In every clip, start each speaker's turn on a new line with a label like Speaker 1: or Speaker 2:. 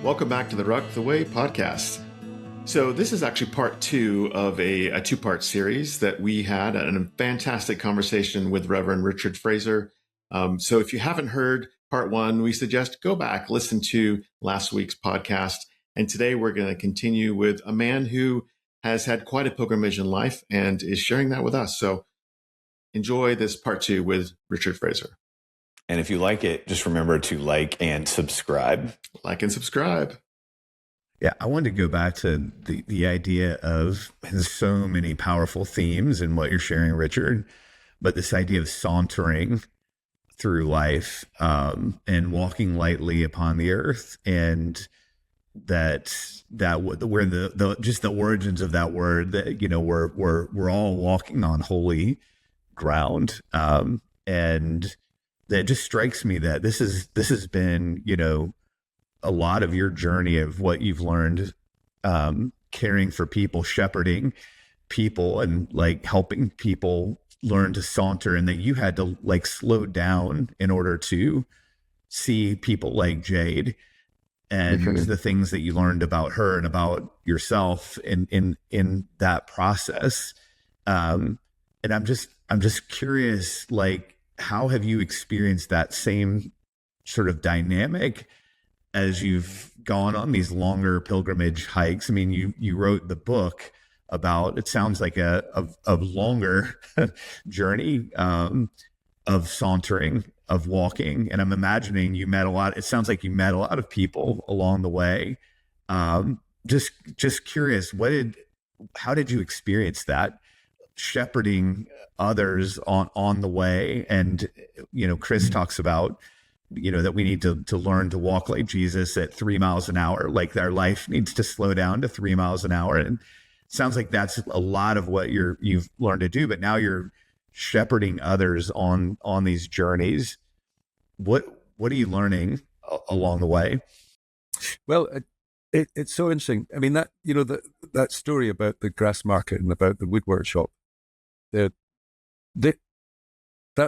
Speaker 1: Welcome back to the Ruck the Way podcast. So this is actually part two of a two-part series that we had a fantastic conversation with Reverend Richard Frazer. So if you haven't heard part one, we suggest go back, listen to last week's podcast. And today we're going to continue with a man who has had quite a pilgrimage in life and is sharing that with us. So enjoy this part two with Richard Frazer.
Speaker 2: And if you like it, just remember to like and subscribe.
Speaker 1: Like and subscribe.
Speaker 3: Yeah, I wanted to go back to the idea of there's so many powerful themes in what you're sharing, Richard, but this idea of sauntering through life and walking lightly upon the earth, and that where the just the origins of that word, that we're all walking on holy ground, and that just strikes me that this has been a lot of your journey of what you've learned, caring for people, shepherding people, and like helping people learn to saunter, and that you had to like slow down in order to see people like Jade and the things that you learned about her and about yourself in that process. And I'm just curious, like, how have you experienced that same sort of dynamic as you've gone on these longer pilgrimage hikes? I mean, you wrote the book about, it sounds like a longer journey of sauntering, of walking. And I'm imagining it sounds like you met a lot of people along the way. Just curious, how did you experience that, shepherding others on the way? And, Chris talks about, that we need to learn to walk like Jesus at 3 miles an hour. Like our life needs to slow down to 3 miles an hour. And it sounds like that's a lot of what you've learned to do, but now you're shepherding others on these journeys. What are you learning along the way?
Speaker 4: Well, it's so interesting. I mean, that story about the grass market and about the wood workshop, that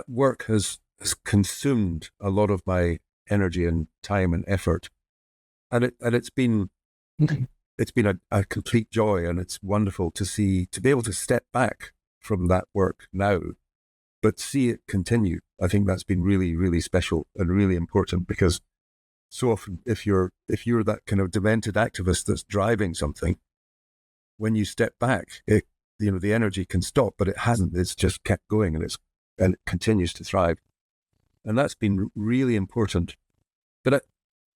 Speaker 4: work has consumed a lot of my energy and time and effort, and it's been a complete joy, and it's wonderful to be able to step back from that work now, but see it continue. I think that's been really, really special and really important, because so often if you're that kind of demented activist that's driving something, when you step back, the energy can stop, but it hasn't. It's just kept going, and it continues to thrive. And that's been really important. But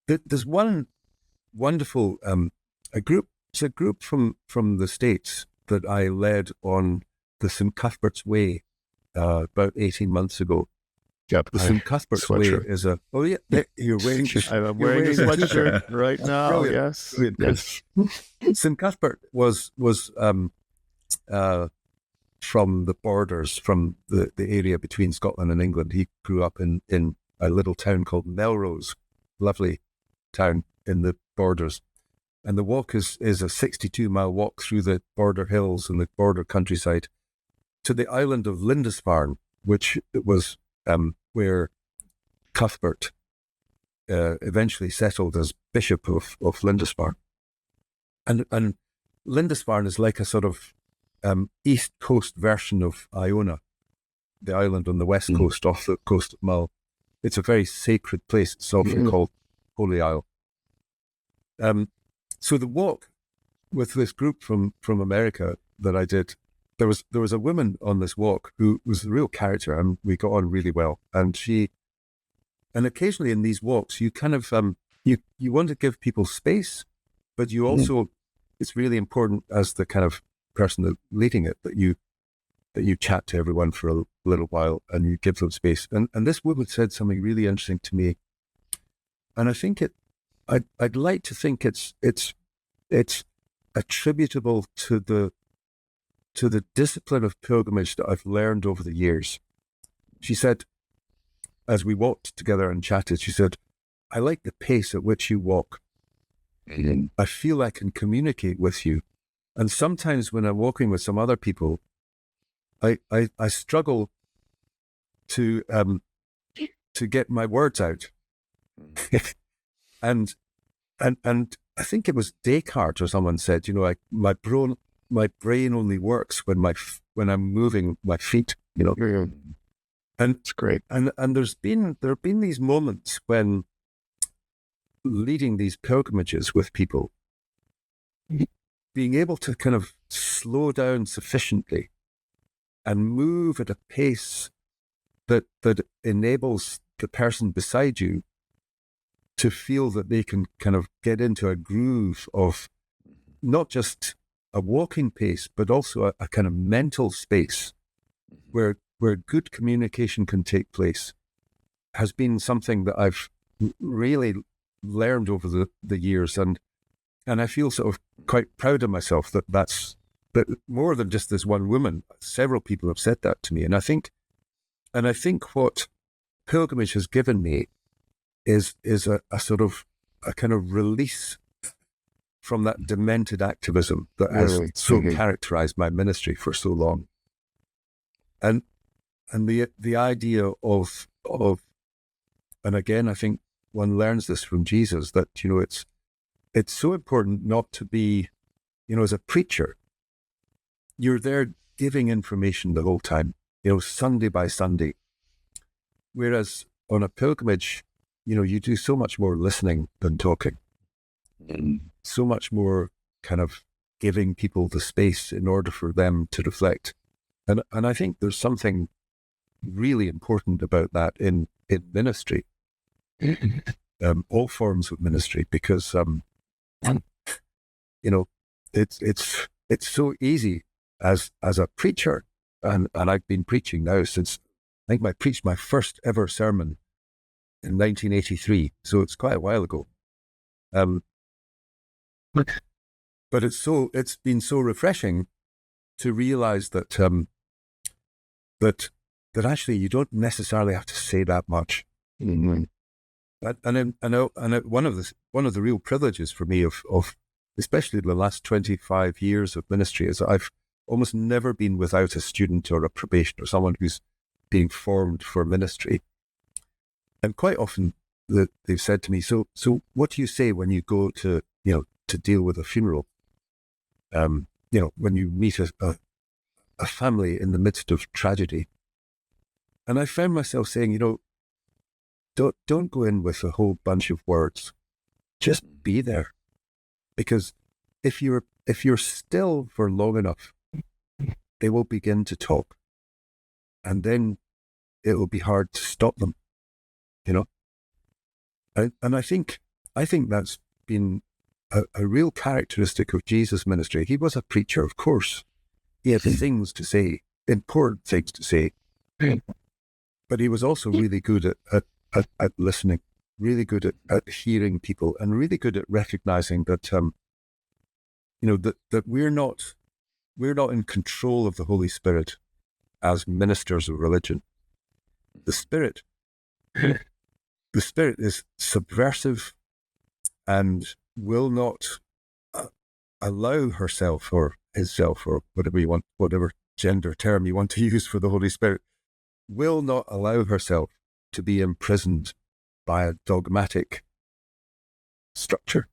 Speaker 4: there's one wonderful group. It's a group from the States that I led on the St. Cuthbert's Way about 18 months ago.
Speaker 5: Yep.
Speaker 4: The St. Cuthbert's Way is a... Oh, yeah. You're wearing...
Speaker 5: I'm wearing a sweatshirt right now.
Speaker 4: Brilliant.
Speaker 5: Yes.
Speaker 4: Brilliant. Yes. St. Cuthbert was from the borders, from the area between Scotland and England. He grew up in a little town called Melrose, lovely town in the borders. And the walk is a 62-mile walk through the border hills and the border countryside to the island of Lindisfarne, which was where Cuthbert eventually settled as Bishop of Lindisfarne. And Lindisfarne is like a sort of east coast version of Iona, the island on the west coast, off the coast of Mull. It's a very sacred place. It's often called Holy Isle. So the walk with this group from America that I did, there was a woman on this walk who was a real character, and we got on really well. And occasionally in these walks, you kind of you want to give people space, but you also it's really important as the kind of person that leading it that you chat to everyone for a little while and you give them space. And this woman said something really interesting to me, and I think I'd like to think it's attributable to the discipline of pilgrimage that I've learned over the years. She said, as we walked together and chatted, she said, "I like the pace at which you walk. I feel I can communicate with you. And sometimes when I'm walking with some other people, I struggle to get my words out." And and I think it was Descartes or someone said, my brain only works when I'm moving my feet, And
Speaker 5: It's great.
Speaker 4: And there have been these moments when leading these pilgrimages with people, being able to kind of slow down sufficiently and move at a pace that enables the person beside you to feel that they can kind of get into a groove of not just a walking pace, but also a kind of mental space where good communication can take place, has been something that I've really learned over the years. And I feel sort of quite proud of myself that more than just this one woman, several people have said that to me. And I think what pilgrimage has given me is a sort of a kind of release from that demented activism that has so characterized my ministry for so long. And the idea of and again, I think one learns this from Jesus, that it's so important not to be, as a preacher, you're there giving information the whole time, Sunday by Sunday, whereas on a pilgrimage, you do so much more listening than talking, so much more kind of giving people the space in order for them to reflect. And I think there's something really important about that in ministry, all forms of ministry, because it's so easy as a preacher, and I've been preaching now since I think I preached my first ever sermon in 1983, so it's quite a while ago. But it's been so refreshing to realize that that actually you don't necessarily have to say that much. Mm-hmm. And one of the real privileges for me of especially the last 25 years of ministry is that I've almost never been without a student or a probation or someone who's being formed for ministry. And quite often they've said to me, so what do you say when you go to deal with a funeral? When you meet a family in the midst of tragedy. And I found myself saying, don't go in with a whole bunch of words. Just be there. Because if you're still for long enough, they will begin to talk. And then it will be hard to stop them, And I think that's been a real characteristic of Jesus' ministry. He was a preacher, of course. He had things to say, important things to say. But he was also really good at listening, really good at hearing people, and really good at recognizing that, that we're not in control of the Holy Spirit as ministers of religion. The Spirit is subversive and will not allow herself or himself or whatever gender term you want to use for the Holy Spirit, will not allow herself to be imprisoned by a dogmatic structure.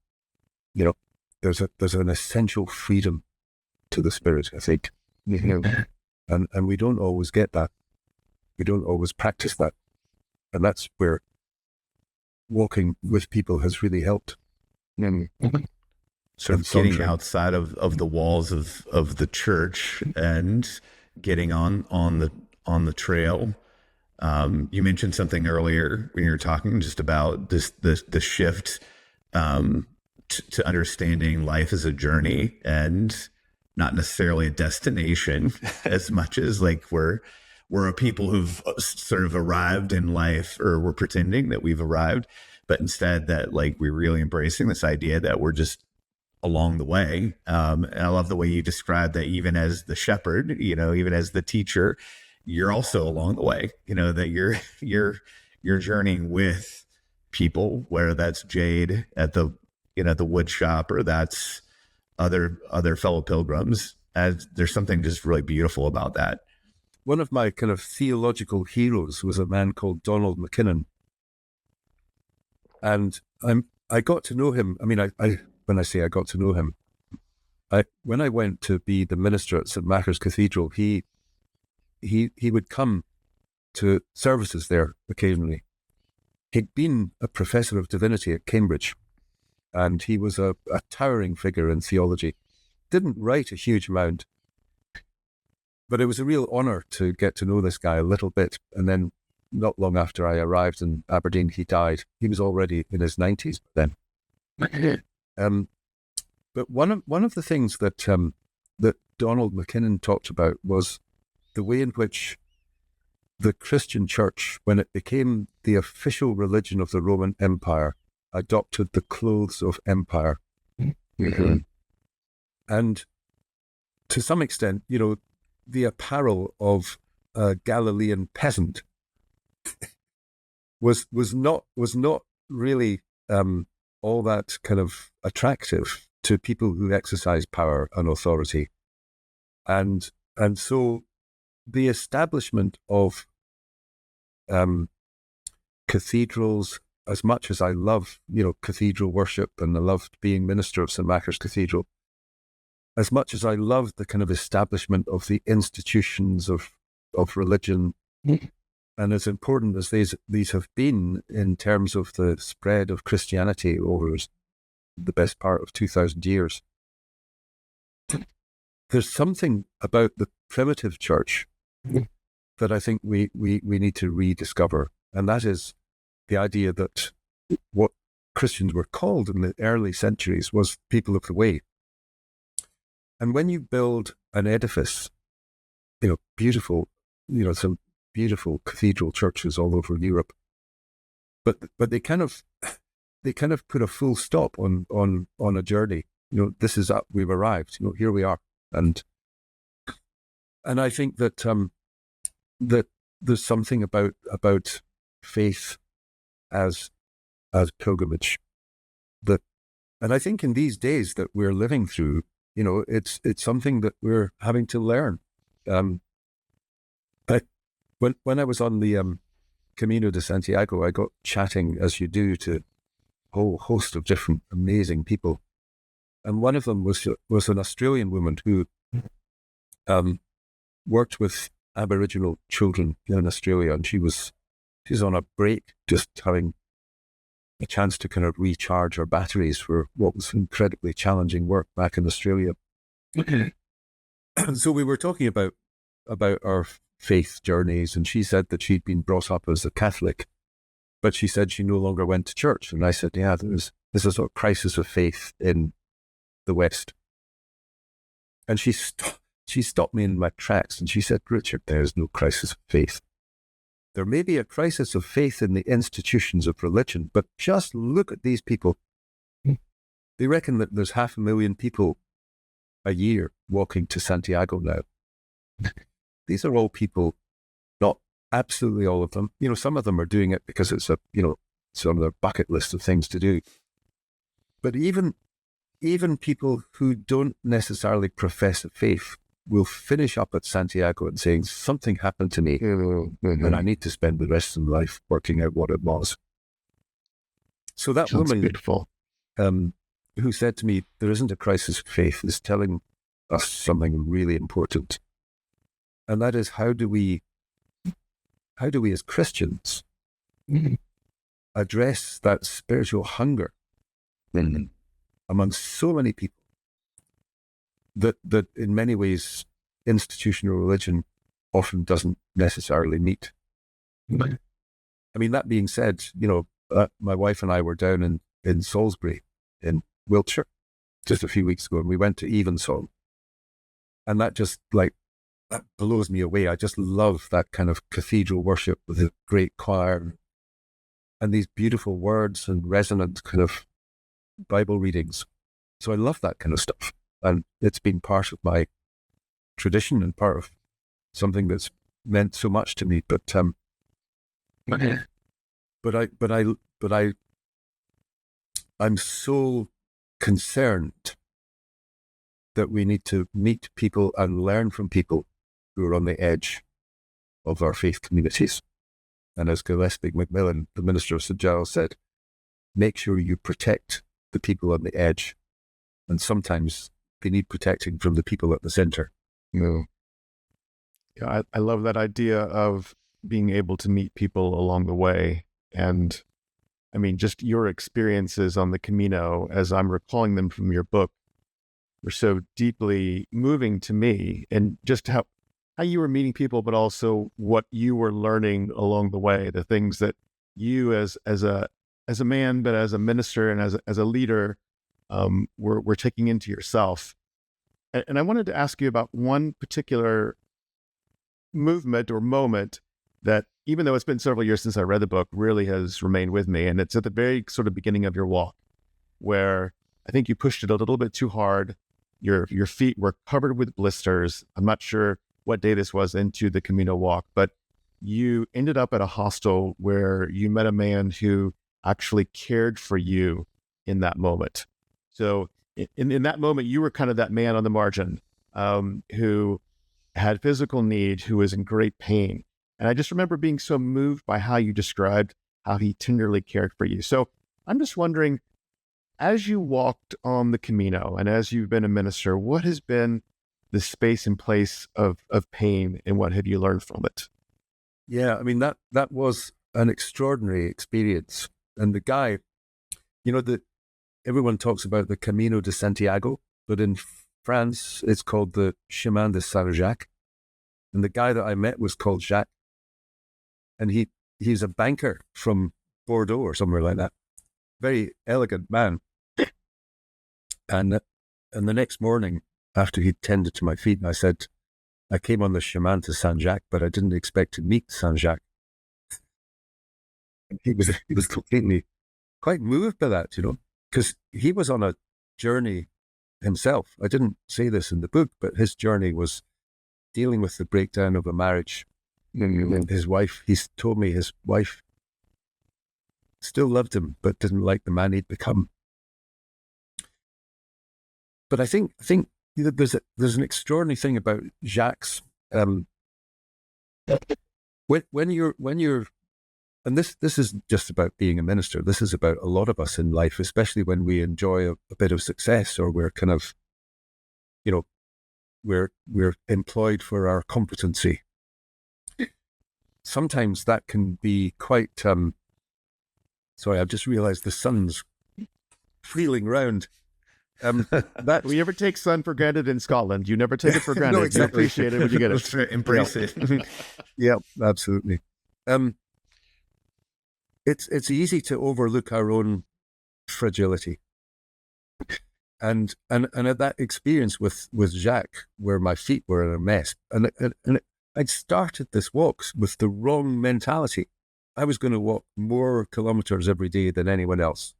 Speaker 4: There's an essential freedom to the Spirit, I think. And we don't always get that. We don't always practice that. And that's where walking with people has really helped.
Speaker 3: Sort of getting outside of the walls of the church and getting on the trail. You mentioned something earlier when you were talking just about the shift to understanding life as a journey and not necessarily a destination as much as like we're a people who've sort of arrived in life, or we're pretending that we've arrived, but instead that like we're really embracing this idea that we're just along the way. And I love the way you described that even as the shepherd, even as the teacher, you're also along the way, that you're journeying with people, whether that's Jade at the wood shop or that's other fellow pilgrims. As there's something just really beautiful about that.
Speaker 4: One of my kind of theological heroes was a man called Donald McKinnon. And I got to know him. I mean, I when I say I got to know him, when I went to be the minister at St. Macher's Cathedral, he would come to services there occasionally. He'd been a professor of divinity at Cambridge, and he was a towering figure in theology. Didn't write a huge amount, but it was a real honour to get to know this guy a little bit. And then, not long after I arrived in Aberdeen, he died. He was already in his 90s then. But one of the things that that Donald McKinnon talked about was the way in which the Christian Church, when it became the official religion of the Roman Empire, adopted the clothes of empire.
Speaker 5: Mm-hmm.
Speaker 4: And to some extent, the apparel of a Galilean peasant was not really all that kind of attractive to people who exercise power and authority. And so the establishment of cathedrals, as much as I love, cathedral worship, and I loved being minister of St. Macher's Cathedral, as much as I love the kind of establishment of the institutions of religion, and as important as these have been in terms of the spread of Christianity over the best part of 2,000 years, there's something about the primitive church that I think we need to rediscover, and that is the idea that what Christians were called in the early centuries was people of the way. And when you build an edifice, beautiful, some beautiful cathedral churches all over Europe, but they kind of put a full stop on a journey. This is up, we've arrived. Here we are, and I think that that there's something about faith as pilgrimage and I think in these days that we're living through, it's something that we're having to learn. When I was on the Camino de Santiago, I got chatting, as you do, to a whole host of different amazing people, and one of them was an Australian woman who worked with Aboriginal children in Australia, and she's on a break, just having a chance to kind of recharge her batteries for what was incredibly challenging work back in Australia. So we were talking about our faith journeys, and she said that she'd been brought up as a Catholic, but she said she no longer went to church. And I said, yeah, there's a sort of crisis of faith in the West. And she stopped me in my tracks, and she said, Richard, there is no crisis of faith. There may be a crisis of faith in the institutions of religion, but just look at these people. They reckon that there's 500,000 people a year walking to Santiago now. These are all people, not absolutely all of them. Some of them are doing it because it's it's on their bucket list of things to do. But even people who don't necessarily profess a faith will finish up at Santiago and saying, something happened to me, and I need to spend the rest of my life working out what it was. So that
Speaker 5: Sounds
Speaker 4: woman,
Speaker 5: beautiful.
Speaker 4: Who said to me, there isn't a crisis of faith, is telling us something really important. And that is, how do we as Christians address that spiritual hunger among so many people that in many ways institutional religion often doesn't necessarily meet. I mean, that being said, my wife and I were down in Salisbury in Wiltshire just a few weeks ago, and we went to Evensong, and that just that blows me away. I just love that kind of cathedral worship with a great choir and these beautiful words and resonant kind of Bible readings. So I love that kind of stuff. And it's been part of my tradition and part of something that's meant so much to me. But I'm so concerned that we need to meet people and learn from people who are on the edge of our faith communities. And as Gillespie Macmillan, the minister of St. Giles, said, make sure you protect the people on the edge. And sometimes they need protecting from the people at the center.
Speaker 5: Yeah, I love that idea of being able to meet people along the way. And I mean, just your experiences on the Camino, as I'm recalling them from your book, were so deeply moving to me, and just how you were meeting people, but also what you were learning along the way, the things that you as a man, but as a minister and as a leader, were taking into yourself. And I wanted to ask you about one particular movement or moment that, even though it's been several years since I read the book, really has remained with me. And it's at the very sort of beginning of your walk, where I think you pushed it a little bit too hard. Your feet were covered with blisters. I'm not sure what day this was into the Camino walk, but you ended up at a hostel where you met a man who actually cared for you in that moment. So in that moment, you were kind of that man on the margin, who had physical need, who was in great pain. And I just remember being so moved by how you described how he tenderly cared for you. So I'm just wondering, as you walked on the Camino and as you've been a minister, what has been the space and place of pain, and what have you learned from it?
Speaker 4: Yeah, I mean, that was an extraordinary experience. And the guy, everyone talks about the Camino de Santiago, but in France, it's called the Chemin de Saint-Jacques. And the guy that I met was called Jacques. And he's a banker from Bordeaux or somewhere like that. Very elegant man. And the next morning, after he'd tended to my feet, I said, I came on the Chemin de Saint-Jacques, but I didn't expect to meet Saint-Jacques. He was completely quite moved by that, because he was on a journey himself. I didn't say this in the book, but his journey was dealing with the breakdown of a marriage. And his wife, he's told me his wife still loved him, but didn't like the man he'd become. But I think there's an extraordinary thing about Jacques. When you're, and this is just about being a minister. This is about a lot of us in life, especially when we enjoy a bit of success, or we're kind of, we're employed for our competency. Sometimes that can be quite. Sorry, I've just realised the sun's wheeling round.
Speaker 5: That we ever take sun for granted in Scotland. You never take it for granted.
Speaker 4: No, exactly.
Speaker 5: You appreciate it when you get it.
Speaker 3: Embrace it.
Speaker 4: Yeah, absolutely. It's easy to overlook our own fragility, and at that experience with Jacques, where my feet were in a mess, and I'd started this walk with the wrong mentality. I was going to walk more kilometers every day than anyone else.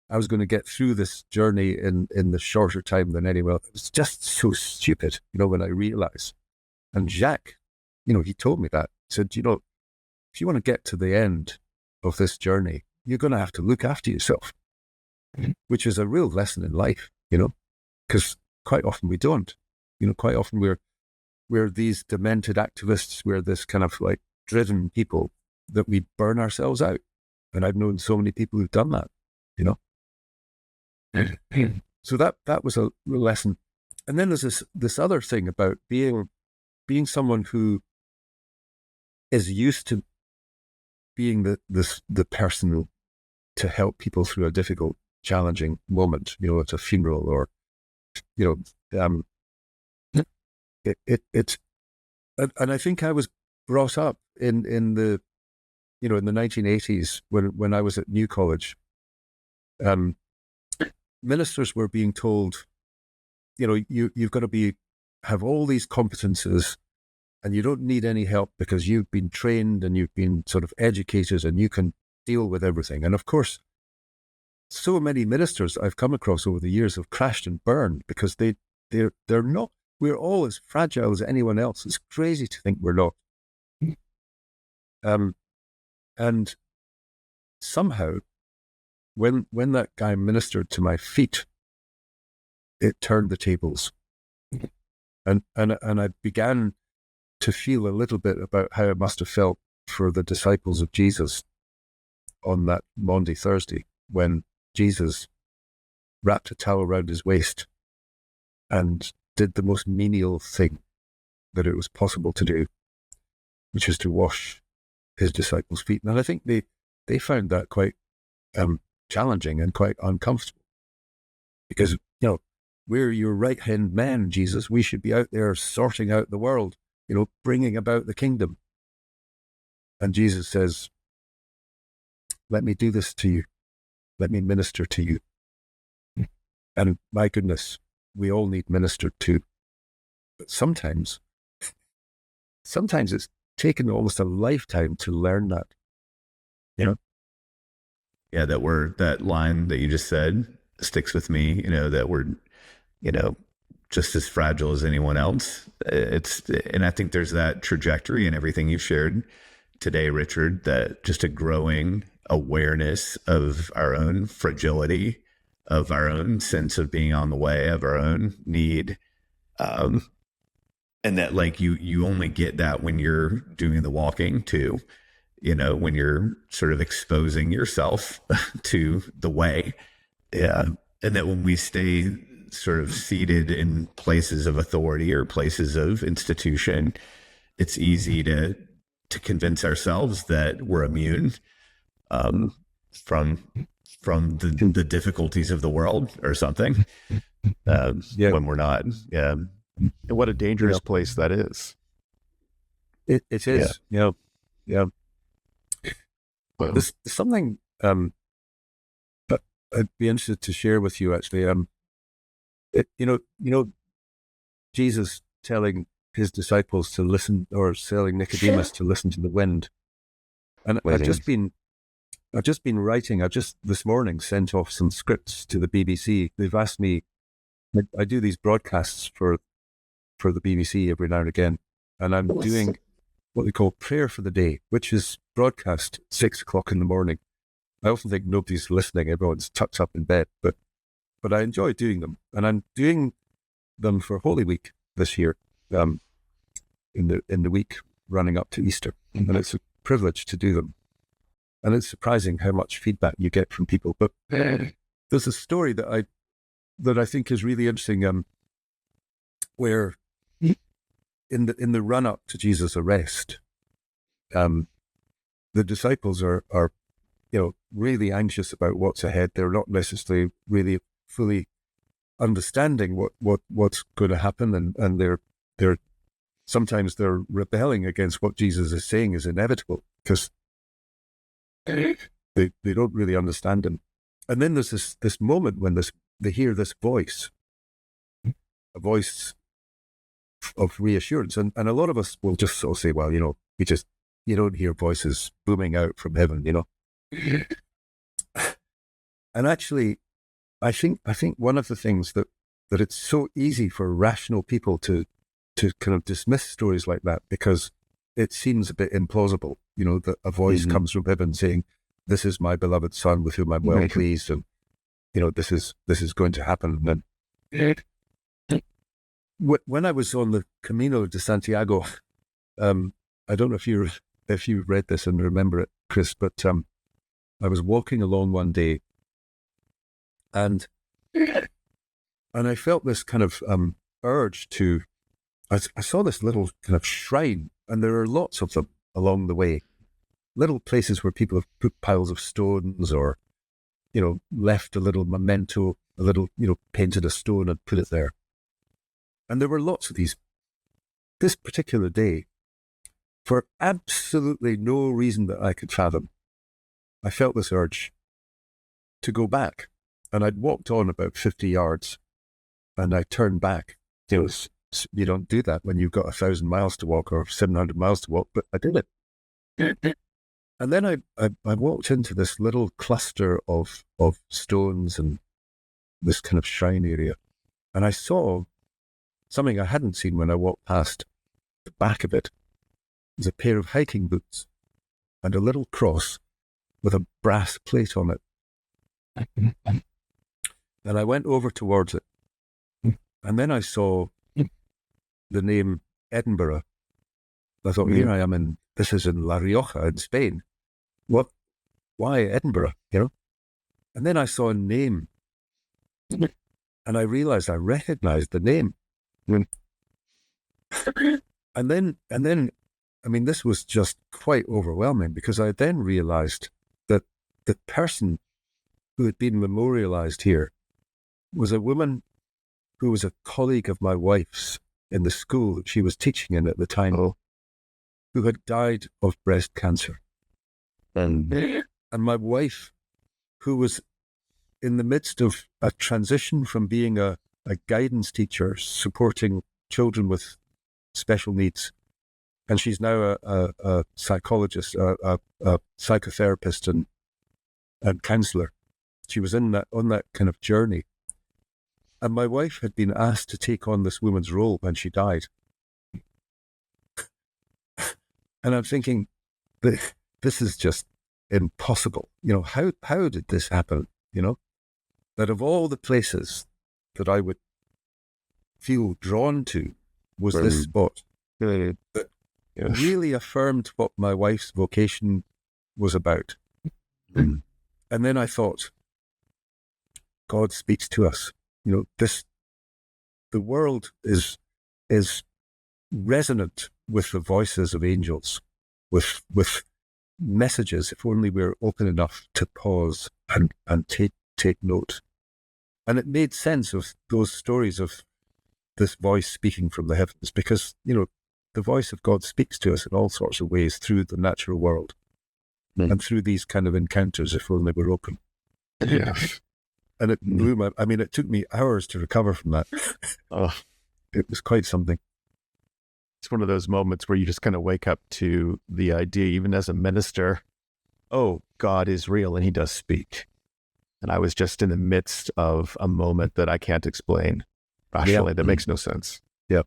Speaker 4: I was going to get through this journey in the shorter time than anyone else. It was just so stupid, when I realized. And Jacques, he told me that. He said, if you want to get to the end of this journey, you're going to have to look after yourself, which is a real lesson in life, because quite often we don't. Quite often we're these demented activists. We're this kind of like driven people that we burn ourselves out. And I've known so many people who've done that, So that was a real lesson. And then there's this other thing about being someone who is used to being the person to help people through a difficult, challenging moment, at a funeral, or, it's, and I think I was brought up in the, in the 1980s when I was at New College. Ministers were being told, you've got to have all these competences, and you don't need any help because you've been trained and you've been sort of educated and you can deal with everything. And of course, so many ministers I've come across over the years have crashed and burned because they're not. We're all as fragile as anyone else. It's crazy to think we're not. And somehow, when that guy ministered to my feet, it turned the tables, and I began to feel a little bit about how it must have felt for the disciples of Jesus on that Maundy Thursday, when Jesus wrapped a towel around his waist and did the most menial thing that it was possible to do, which is to wash his disciples' feet. And I think they found that quite challenging and quite uncomfortable, because, we're your right-hand man, Jesus. We should be out there sorting out the world, bringing about the kingdom. And Jesus says, let me do this to you. Let me minister to you. And my goodness, we all need ministered to. But sometimes it's taken almost a lifetime to learn that.
Speaker 3: Yeah, that line that you just said sticks with me, that we're, just as fragile as anyone else. And I think there's that trajectory in everything you've shared today, Richard, that just a growing awareness of our own fragility, of our own sense of being on the way, of our own need. And that, like, you only get that when you're doing the walking too, when you're sort of exposing yourself to the way. Yeah. And that when we stay sort of seated in places of authority or places of institution, it's easy to convince ourselves that we're immune from the difficulties of the world or something. When we're not. Yeah.
Speaker 5: And what a dangerous place that is.
Speaker 4: It is. Yeah. There's something that I'd be interested to share with you, actually. Jesus telling his disciples to listen, or telling Nicodemus to listen to the wind. And I've just been writing. I just this morning sent off some scripts to the BBC. They've asked me. I do these broadcasts for the BBC every now and again, and I'm doing what they call Prayer for the Day, which is broadcast at 6:00 in the morning. I often think nobody's listening; everyone's tucked up in bed, but I enjoy doing them, and I'm doing them for Holy Week this year, in the week running up to Easter, and it's a privilege to do them. And it's surprising how much feedback you get from people. But there's a story that I think is really interesting, where in the run up to Jesus' arrest, the disciples are really anxious about what's ahead. They're not necessarily really fully understanding what's going to happen, and they're sometimes they're rebelling against what Jesus is saying is inevitable, because they don't really understand him. And then there's this moment when they hear this voice, a voice of reassurance, and a lot of us will just sort of say, well, you don't hear voices booming out from heaven, And actually, I think one of the things that it's so easy for rational people to kind of dismiss stories like that, because it seems a bit implausible, that a voice comes from heaven saying, "This is my beloved son with whom I'm well pleased," and this is going to happen. And when I was on the Camino de Santiago, I don't know if you read this and remember it, Chris, but I was walking along one day, and I felt this kind of urge to. I saw this little kind of shrine, and there are lots of them along the way, little places where people have put piles of stones, or left a little memento, a little painted a stone and put it there. And there were lots of these. This particular day, for absolutely no reason that I could fathom, I felt this urge to go back. And I'd walked on about 50 yards, and I turned back. You don't do that when you've got 1,000 miles to walk or 700 miles to walk, but I did it. And then I walked into this little cluster of stones and this kind of shrine area, and I saw something I hadn't seen when I walked past. The back of it was a pair of hiking boots and a little cross with a brass plate on it. And I went over towards it, and then I saw the name Edinburgh. I thought, here I am this is in La Rioja in Spain. Why Edinburgh, And then I saw a name, and I realized I recognized the name. And then, I mean, this was just quite overwhelming, because I then realized that the person who had been memorialized here was a woman who was a colleague of my wife's in the school that she was teaching in at the time, who had died of breast cancer. And my wife, who was in the midst of a transition from being a guidance teacher supporting children with special needs, and she's now a psychologist, a psychotherapist and counselor. She was on that kind of journey. And my wife had been asked to take on this woman's role when she died. And I'm thinking, this is just impossible. You know, how did this happen? You know, that of all the places that I would feel drawn to was this spot that really affirmed what my wife's vocation was about. And then I thought, God speaks to us. You know, the world is resonant with the voices of angels, with messages, if only we're open enough to pause and take note. And it made sense of those stories of this voice speaking from the heavens, because, you know, the voice of God speaks to us in all sorts of ways through the natural world and through these kind of encounters, if only we're open.
Speaker 5: Yeah.
Speaker 4: And it blew it took me hours to recover from that. It was quite something.
Speaker 5: It's one of those moments where you just kind of wake up to the idea, even as a minister, oh, God is real and he does speak. And I was just in the midst of a moment that I can't explain rationally. That makes no sense.
Speaker 4: Yeah.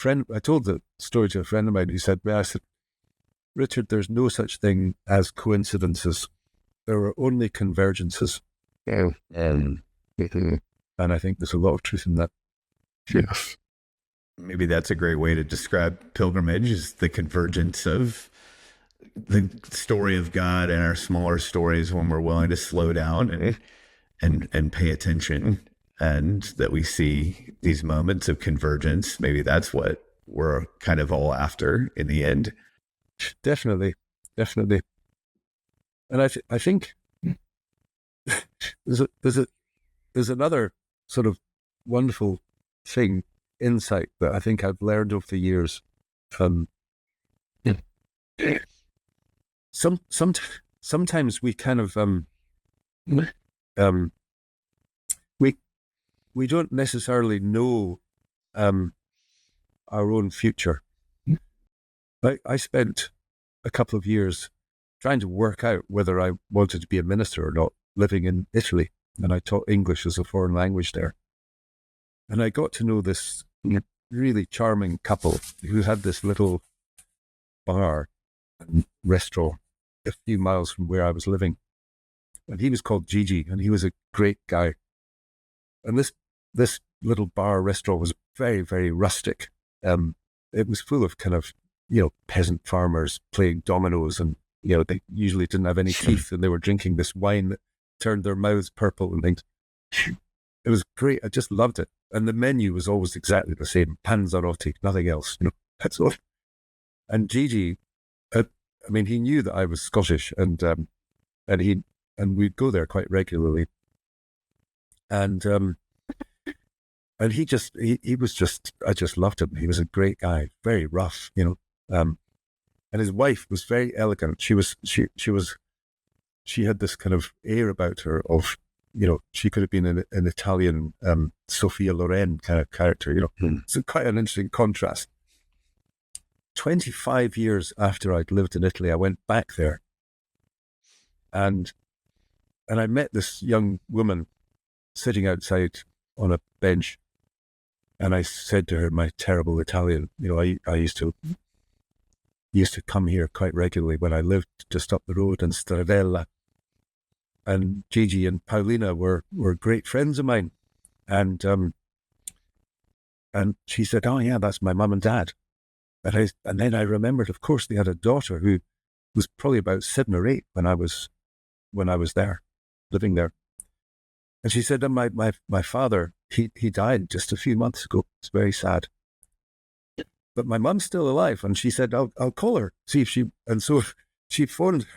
Speaker 4: I told the story to a friend of mine who said, Richard, there's no such thing as coincidences. There are only convergences. And I think there's a lot of truth in that.
Speaker 5: Yes.
Speaker 3: Maybe that's a great way to describe pilgrimage, is the convergence of the story of God and our smaller stories when we're willing to slow down and pay attention, and that we see these moments of convergence. Maybe that's what we're kind of all after in the end.
Speaker 4: Definitely. And I think there's another sort of wonderful insight that I think I've learned over the years. Sometimes we kind of we don't necessarily know our own future. I spent a couple of years trying to work out whether I wanted to be a minister or not, living in Italy, and I taught English as a foreign language there. And I got to know this really charming couple who had this little bar and restaurant a few miles from where I was living. And he was called Gigi, and he was a great guy. And this little bar restaurant was very, very rustic. It was full of kind of, you know, peasant farmers playing dominoes, and, you know, they usually didn't have any teeth, and they were drinking this wine that turned their mouths purple and things. It was great. I just loved it. And the menu was always exactly the same. Panzerotti, nothing else. You know, that's all. And Gigi, he knew that I was Scottish, and we'd go there quite regularly. And he was just, I just loved him. He was a great guy, very rough, you know. And his wife was very elegant. She had this kind of air about her of, you know, she could have been an Italian Sophia Loren kind of character, you know. So quite an interesting contrast. 25 years after I'd lived in Italy, I went back there, and I met this young woman sitting outside on a bench, and I said to her, my terrible Italian, you know, I used to come here quite regularly when I lived just up the road in Stradella. And Gigi and Paolina were great friends of mine. And she said, oh yeah, that's my mum and dad. And then I remembered, of course, they had a daughter who was probably about 7 or 8 when I was there. living there. And she said, my father, he died just a few months ago. It's very sad. But my mum's still alive. And she said, I'll call her, see if she, and so she phoned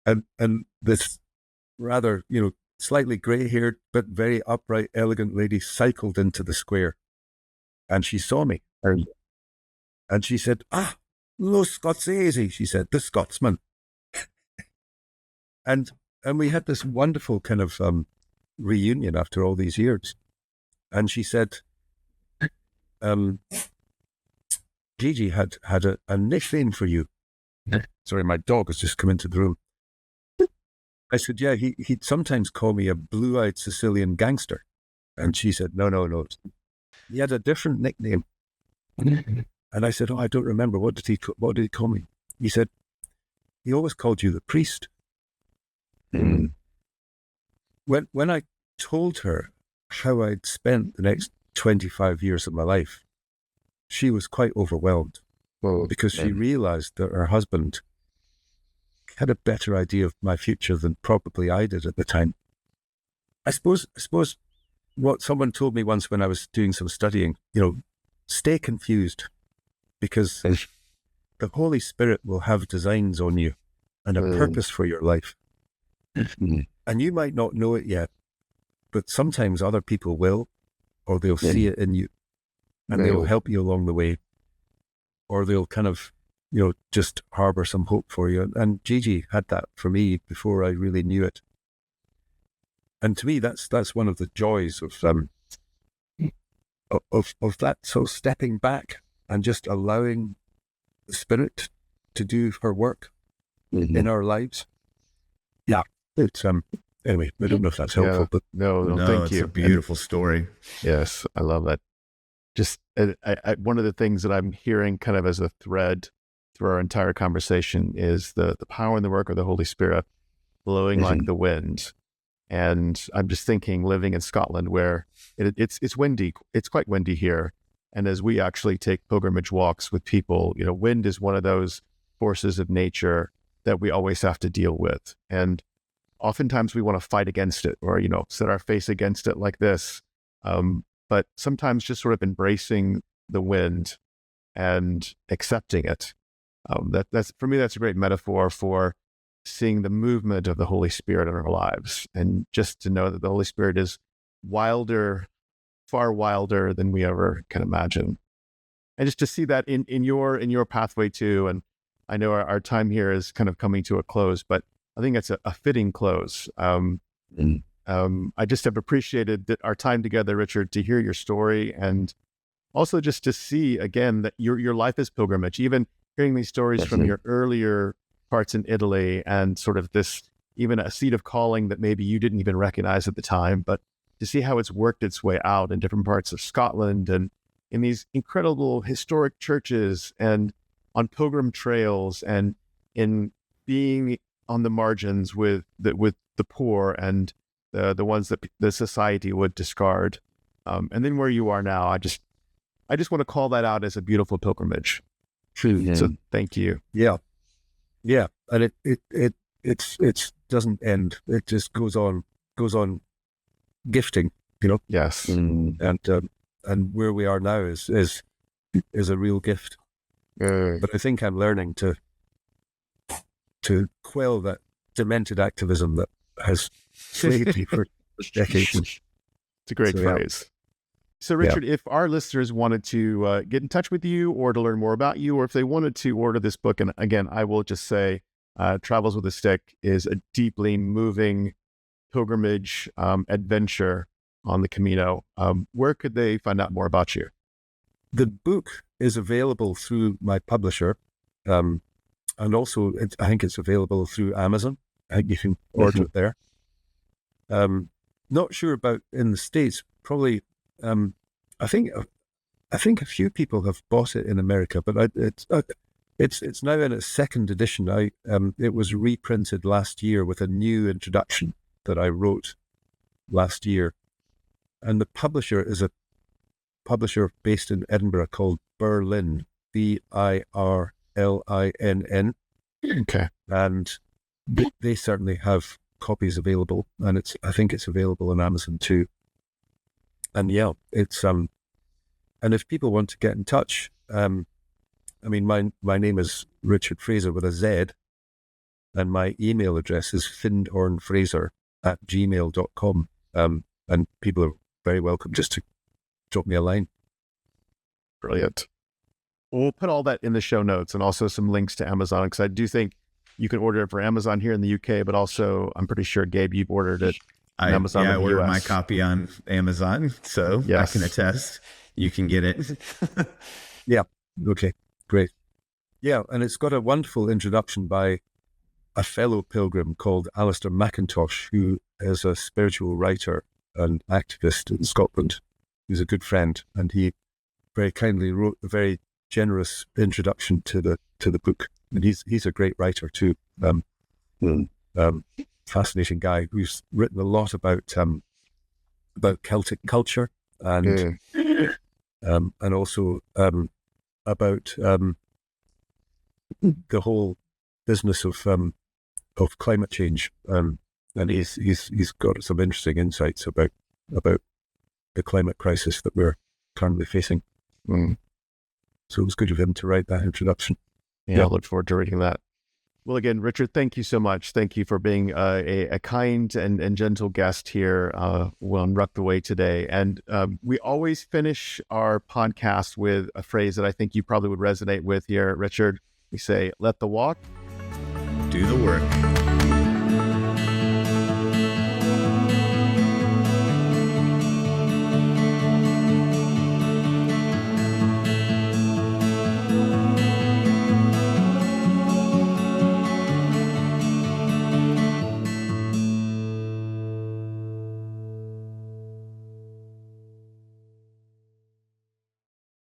Speaker 4: her. And this rather, slightly grey-haired, but very upright, elegant lady cycled into the square. And she saw me. And she said, lo Scotsese, she said, the Scotsman. and we had this wonderful kind of reunion after all these years. And she said, Gigi had a nickname for you. Sorry, my dog has just come into the room. I said, yeah, he'd sometimes call me a blue-eyed Sicilian gangster. And she said, no. He had a different nickname. And I said, I don't remember. What did he call me? He said, he always called you the priest. Mm. When I told her how I'd spent the next 25 years of my life, she was quite overwhelmed because she realized that her husband had a better idea of my future than probably I did at the time. I suppose what someone told me once when I was doing some studying, stay confused, because the Holy Spirit will have designs on you and a purpose for your life. And you might not know it yet, but sometimes other people will, or they'll see it in you, and they'll help you along the way, or they'll kind of, just harbor some hope for you. And Gigi had that for me before I really knew it. And to me, that's one of the joys of that. So stepping back and just allowing the Spirit to do her work in our lives. Yeah, it's anyway. I don't know if that's helpful, but
Speaker 5: no, thank
Speaker 3: it's
Speaker 5: you.
Speaker 3: A beautiful story.
Speaker 5: Yes, I love that. Just one of the things that I'm hearing kind of as a thread through our entire conversation is the power and the work of the Holy Spirit blowing like the wind. And I'm just thinking, living in Scotland, where it's windy, it's quite windy here. And as we actually take pilgrimage walks with people, wind is one of those forces of nature that we always have to deal with. And oftentimes we want to fight against it, or, set our face against it like this. But sometimes just sort of embracing the wind and accepting it. That's for me, that's a great metaphor for seeing the movement of the Holy Spirit in our lives, and just to know that the Holy Spirit is wilder, far wilder than we ever can imagine. And just to see that in your pathway too. And I know our time here is kind of coming to a close, but I think it's a fitting close. I just have appreciated that our time together, Richard, to hear your story, and also just to see again that your life is pilgrimage. Even hearing these stories from your earlier parts in Italy, and sort of this, even a seed of calling that maybe you didn't even recognize at the time, but to see how it's worked its way out in different parts of Scotland and in these incredible historic churches and on pilgrim trails and in being on the margins with the poor and the ones that the society would discard. And then where you are now, I just want to call that out as a beautiful pilgrimage. So thank you.
Speaker 4: Yeah, and it doesn't end. It just goes on gifting,
Speaker 5: Yes,
Speaker 4: and where we are now is a real gift. But I think I'm learning to quell that demented activism that has swayed me for decades.
Speaker 5: It's a great phrase. So Richard, if our listeners wanted to get in touch with you, or to learn more about you, or if they wanted to order this book, and again, I will just say, Travels with a Stick is a deeply moving pilgrimage adventure on the Camino. Where could they find out more about you?
Speaker 4: The book is available through my publisher, and also I think it's available through Amazon. I think you can order it there. Not sure about in the States. Probably, I think a few people have bought it in America, but it's now in its second edition. It was reprinted last year with a new introduction that I wrote last year, and the publisher is a publisher based in Edinburgh called Birlinn, Birlinn.
Speaker 5: Okay,
Speaker 4: and they certainly have copies available, and I think it's available on Amazon too. And yeah, it's and if people want to get in touch, I mean, my name is Richard Frazer with a Z, and my email address is findhornfraser@gmail.com. And people are very welcome just to drop me a line.
Speaker 5: Brilliant. Well, we'll put all that in the show notes and also some links to Amazon, because I do think you can order it for Amazon here in the UK, but also I'm pretty sure, Gabe, you've ordered it on Amazon.
Speaker 3: I
Speaker 5: in the
Speaker 3: ordered
Speaker 5: US.
Speaker 3: my copy on Amazon, so
Speaker 5: Yes.
Speaker 3: I can attest. You can get it.
Speaker 4: Yeah. Okay. Great. Yeah, and it's got a wonderful introduction by a fellow pilgrim called Alistair McIntosh, who is a spiritual writer and activist in Scotland. He's a good friend, and he very kindly wrote a very generous introduction to the book. And he's a great writer too. Fascinating guy who's written a lot about Celtic culture and also about the whole business of climate change. And he's got some interesting insights about the climate crisis that we're currently facing. So it was good of him to write that introduction.
Speaker 5: Yeah, I look forward to reading that. Well, again, Richard, thank you so much. Thank you for being a kind and gentle guest here on Ruck the Way today. And we always finish our podcast with a phrase that I think you probably would resonate with here, Richard. We say, let the walk
Speaker 3: Do the work.